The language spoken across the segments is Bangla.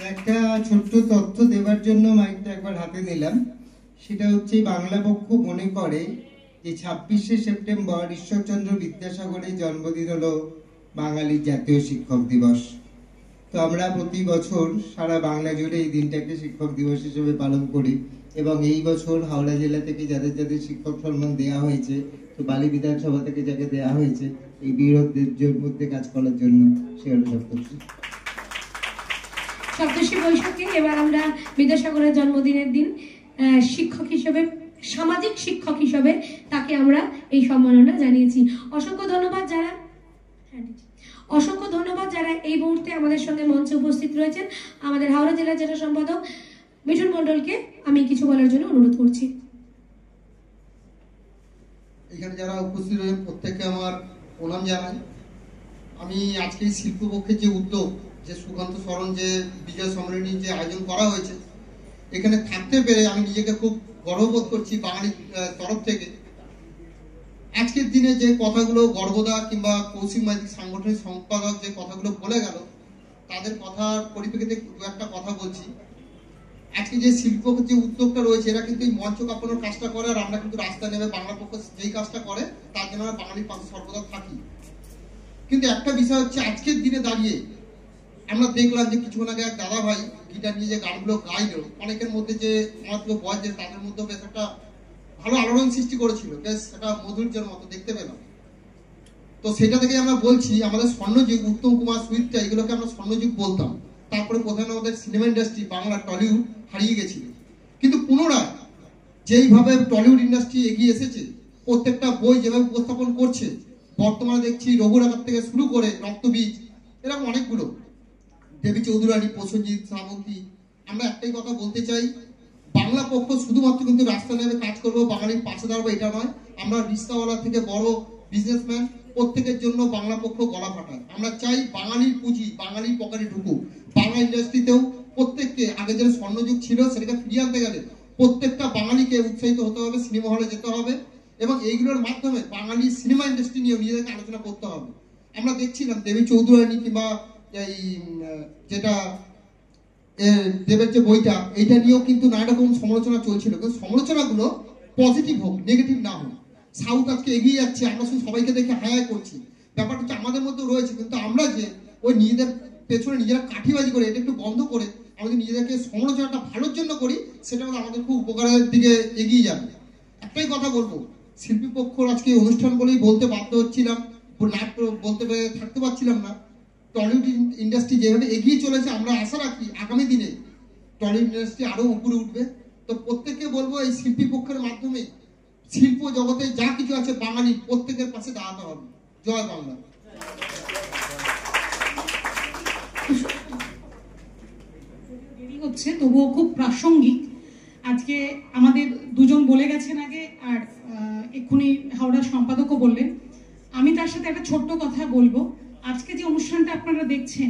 একটা ছোট্ট তথ্য দেবার জন্য মাইকটা একবার হাতে নিলাম। সেটা হচ্ছে বাংলা পক্ষ মনে করে যে 26শে সেপ্টেম্বর ঈশ্বরচন্দ্র বিদ্যাসাগরের জন্মদিন হলো বাঙালির জাতীয় শিক্ষক দিবস। তো আমরা প্রতি বছর সারা বাংলা জুড়ে এই দিনটাকে শিক্ষক দিবস হিসেবে পালন করি এবং এই বছর হাওড়া জেলা থেকে যাদের যাদের শিক্ষক সম্মান দেওয়া হয়েছে, তো বালি বিধানসভা থেকে যাকে দেওয়া হয়েছে এই বীরদের মধ্যে কাজ করার জন্য, সে হলো সপ্তর্ষি। সপ্তর্ষি বৈশাখে এবার আমরা বিদ্যাসাগরের জন্মদিনের দিন শিক্ষক হিসেবে, সামাজিক শিক্ষক হিসেবে তাকে আমরা এই সম্মাননা জানিয়েছি। অসংখ্য ধন্যবাদ যারা এই মুহূর্তে আমাদের সঙ্গে মঞ্চে উপস্থিত রয়েছেন। আমাদের হাওড়া জেলা জেলা সম্পাদক মিঠুন মণ্ডলকে আমি কিছু বলার জন্য অনুরোধ করছি। এখানে যারা উপস্থিত রয়েছেন প্রত্যেককে আমার প্রণাম জানাই। আমি আজকে শিল্পপক্ষের যে উদ্যোগ, যে সুকান্ত স্মরণ যে বিজয় সম্মেলনী যে আয়োজন করা হয়েছে, এখানে থাকতে পেরে আমি নিজেকে খুব গর্ববোধ করছি বাঙালির তরফ থেকে। আজকের দিনে যে কথাগুলো গর্বদা কিংবা কৌশিক মাইতি সাংগঠনিক সম্পাদক যে কথাগুলো বলে গেল, তাদের কথার পরিপ্রেক্ষিতে দু একটা কথা বলছি। আজকে যে শিল্প যে উদ্যোগটা রয়েছে, এরা কিন্তু এই মঞ্চ কাঁপানোর কাজটা করে, আর আমরা কিন্তু রাস্তায় নেমে বাংলা পক্ষ যেই কাজটা করে তার জন্য আমরা বাঙালির পাশে সর্বদা থাকি। কিন্তু একটা বিষয় হচ্ছে, আজকের দিনে দাঁড়িয়ে আমরা দেখলাম যে কিছুক্ষণ আগে এক দাদা ভাই গিটার নিয়ে যে গানগুলো গাইলো, অনেকের মধ্যে যে আমার বয়স যে তাদের মধ্যে বেশ একটা ভালো আলোড়ন সৃষ্টি করেছিল, বেশ একটা মধুর্যের মতো দেখতে পেলাম। তো সেটা থেকে আমরা বলছি, আমাদের স্বর্ণযুগ, উত্তম কুমার সুইটটা, এগুলোকে আমরা স্বর্ণযুগ বলতাম। তারপরে প্রধানত আমাদের সিনেমা ইন্ডাস্ট্রি, বাংলা টলিউড হারিয়ে গেছিল। কিন্তু পুনরায় যেইভাবে টলিউড ইন্ডাস্ট্রি এগিয়ে এসেছে, প্রত্যেকটা বই যেভাবে উপস্থাপন করছে, বর্তমানে দেখছি রঘুরাঘাত থেকে শুরু করে রক্তবীজ, এরকম অনেকগুলো, দেবী চৌধুরানী, প্রসেনজিৎ, শ্রাবন্তী। আমরা একটাই কথা বলতে চাই, বাংলা পক্ষ শুধুমাত্র কিন্তু রাস্তা নেমে কাজ করবো, বাঙালির পাশে দাঁড়াবো এটা নয়। আমরা রিক্সাওয়ালা থেকে বড় বিজনেসম্যান, প্রত্যেকের জন্য বাংলা পক্ষ গলা ফাটায়। আমরা চাই বাঙালির পুঁজি বাঙালির পকেটে ঢুকুক। বাংলা ইন্ডাস্ট্রিতেও প্রত্যেককে, আগে যে স্বর্ণযুগ ছিল সেটাকে ফিরিয়ে আনতে গেলে প্রত্যেকটা বাঙালিকে উৎসাহিত হতে হবে, সিনেমা হলে যেতে হবে এবং এইগুলোর মাধ্যমে বাঙালি সিনেমা ইন্ডাস্ট্রি নিয়েও নিজেদেরকে আলোচনা করতে হবে। আমরা দেখছিলাম দেবী চৌধুরানী কিংবা এই যেটা দেবের যে বইটা, এইটা নিয়েও কিন্তু নানা রকম সমালোচনা চলছিল, কিন্তু সমালোচনাগুলো পজিটিভ হোক, নেগেটিভ না হোক। সাউথ আজকে এগিয়ে যাচ্ছে, আমরা শুধু সবাইকে দেখে হায় করছি। ব্যাপারটা হচ্ছে আমাদের মধ্যে রয়েছে, কিন্তু আমরা যে ওই নিজেদের পেছনে নিজেরা কাঠিবাজি করে, এটা একটু বন্ধ করে আমাদের নিজেদেরকে সমালোচনাটা ভালোর জন্য করি, সেটা আমাদের খুব উপকারের দিকে এগিয়ে যাবে। একটাই কথা বলবো, শিল্পী পক্ষর আজকে অনুষ্ঠান বলেই বলতে বাধ্য হচ্ছিলাম, না বলতে পেরে থাকতে পারছিলাম না। টলিউড ইন্ডাস্ট্রি যেভাবে এগিয়ে চলেছে, আমরা আশা রাখি আগামী দিনে টলিউড ইন্ডাস্ট্রি আরো উপরে উঠবে। তো প্রত্যেককে বলবো, এই শিল্পী পক্ষের মাধ্যমে শিল্প জগতে যা কিছু আছে বাঙালি প্রত্যেকের পাশে দাঁড়াতে হবে। জয় বাংলা। দেরি হচ্ছে তবুও খুব প্রাসঙ্গিক। আজকে আমাদের দুজন বলে গেছেন আগে, আর এক্ষুনি হাওড়ার সম্পাদকও বললেন। আমি তার সাথে একটা ছোট্ট কথা বলবো। আজকে যে অনুষ্ঠানটা আপনারা দেখছেন,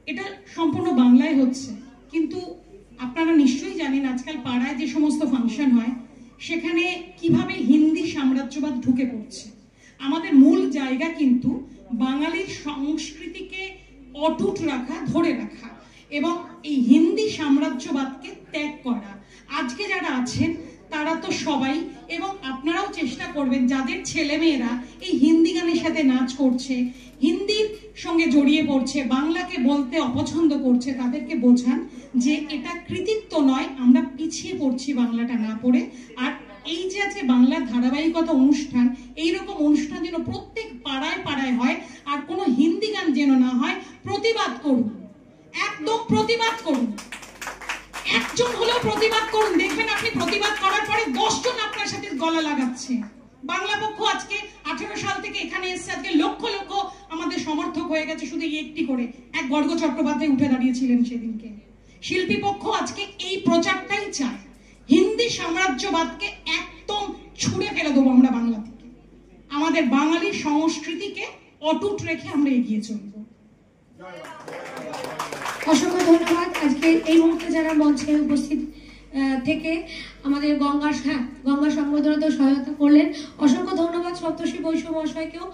এটা সম্পূর্ণ বাংলায় হচ্ছে, কিন্তু আপনারা নিশ্চয়ই জানেন আজকাল পাড়ায় যে সমস্ত ফাংশন হয়, সেখানে কিভাবে হিন্দি সাম্রাজ্যবাদ ঢুকে পড়ছে। আমাদের মূল জায়গা কিন্তু বাঙালির সংস্কৃতিকে অটুট রাখা, ধরে রাখা এবং এই হিন্দি সাম্রাজ্যবাদকে ত্যাগ করা। আজকে যারা আছেন তারা তো সবাই, এবং আপনারাও চেষ্টা করবেন, যাদের ছেলেমেয়েরা এই হিন্দি গানের সাথে নাচ করছে, হিন্দির সঙ্গে জড়িয়ে পড়ছে, বাংলাকে বলতে অপছন্দ করছে, তাদেরকে বোঝান যে এটা কৃতিত্ব নয়, আমরা পিছিয়ে পড়ছি বাংলাটা না পড়ে। আর এই যে আজকে বাংলার ধারাবাহিকতা অনুষ্ঠান, এইরকম অনুষ্ঠান যেন প্রত্যেক পাড়ায় পাড়ায় হয়, আর কোনো হিন্দি গান যেন না হয়। প্রতিবাদ করুন, একদম প্রতিবাদ করুন, একজন হলেও প্রতিবাদ করুন। দেখবেন আপনি প্রতিবাদ করার পরে 10 জন আপনার সাথে গলা লাগাচ্ছে। বাংলা পক্ষ আজকে 18 সাল থেকে এখানে এসছে, আজকে লক্ষ লক্ষ আমাদের সমর্থক হয়ে গেছে শুধু একটি করে। এক গর্গ চট্টোপাধ্যায় উঠে দাঁড়িয়েছিলেন সেদিনকে। শিল্পী পক্ষ আজকে এই প্রচারটাই চায়, হিন্দি সাম্রাজ্যবাদকে একদম ছুঁড়ে ফেলে দেবো আমরা বাংলা থেকে। আমাদের বাঙালি সংস্কৃতিকে অটুট রেখে আমরা এগিয়ে চলব। অসংখ্য ধন্যবাদ। আজকে এই মুহূর্তে যারা মঞ্চে উপস্থিত থেকে আমাদের গঙ্গা সংবর্ধনাতে সহায়তা করলেন, অসংখ্য ধন্যবাদ সপ্তর্ষি বৈষ্ণব মহাশয়কেও।